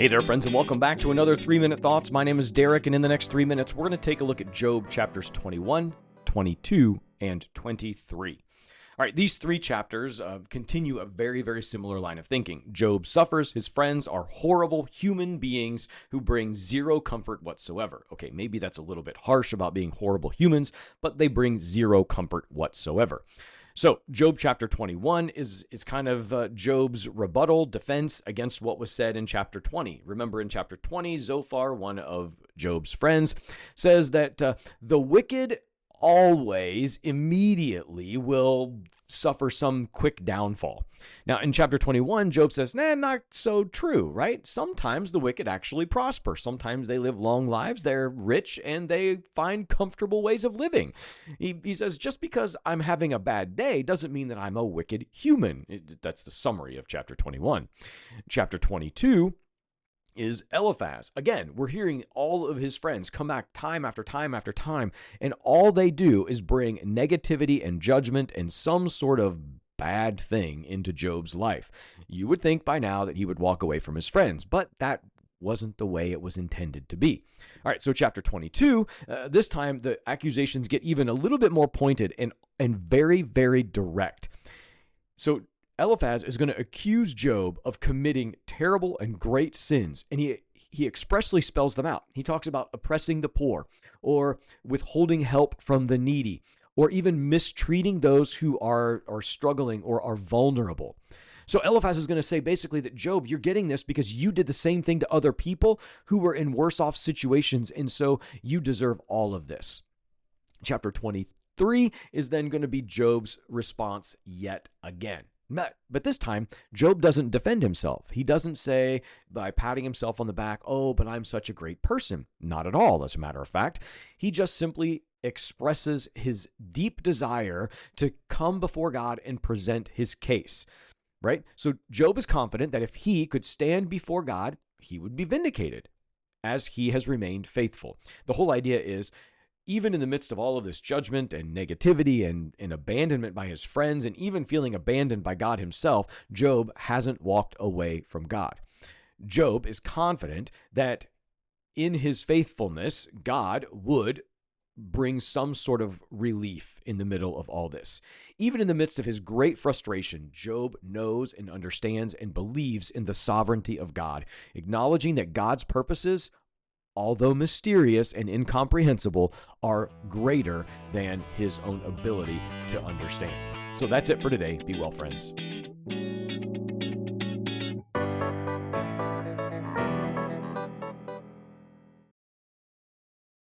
Hey there, friends, and welcome back to another 3-Minute Thoughts. My name is Derek, and in the next 3 minutes, we're going to take a look at Job chapters 21, 22, and 23. All right, these three chapters continue a very, very similar line of thinking. Job suffers. His friends are horrible human beings who bring zero comfort whatsoever. Okay, maybe that's a little bit harsh about being horrible humans, but they bring zero comfort whatsoever. So Job chapter 21 is kind of Job's rebuttal defense against what was said in chapter 20. Remember in chapter 20, Zophar, one of Job's friends, says that the wicked always immediately will suffer some quick downfall. Now, in chapter 21, Job says, not so true, right? Sometimes the wicked actually prosper. Sometimes they live long lives, they're rich, and they find comfortable ways of living. He says, just because I'm having a bad day doesn't mean that I'm a wicked human. That's the summary of chapter 21. Chapter 22 is Eliphaz. Again, we're hearing all of his friends come back time after time after time, and all they do is bring negativity and judgment and some sort of bad thing into Job's life. You would think by now that he would walk away from his friends, but that wasn't the way it was intended to be. All right, so chapter 22, this time the accusations get even a little bit more pointed and very, very direct. So Eliphaz is going to accuse Job of committing terrible and great sins, and he expressly spells them out. He talks about oppressing the poor, or withholding help from the needy, or even mistreating those who are struggling or are vulnerable. So Eliphaz is going to say basically that, Job, you're getting this because you did the same thing to other people who were in worse off situations, and so you deserve all of this. Chapter 23 is then going to be Job's response yet again. But this time, Job doesn't defend himself. He doesn't say by patting himself on the back, oh, but I'm such a great person. Not at all, as a matter of fact. He just simply expresses his deep desire to come before God and present his case, right? So Job is confident that if he could stand before God, he would be vindicated, as he has remained faithful. The whole idea is, even in the midst of all of this judgment and negativity and abandonment by his friends, and even feeling abandoned by God himself, Job hasn't walked away from God. Job is confident that in his faithfulness, God would bring some sort of relief in the middle of all this. Even in the midst of his great frustration, Job knows and understands and believes in the sovereignty of God, acknowledging that God's purposes, although mysterious and incomprehensible, are greater than his own ability to understand. So that's it for today. Be well, friends.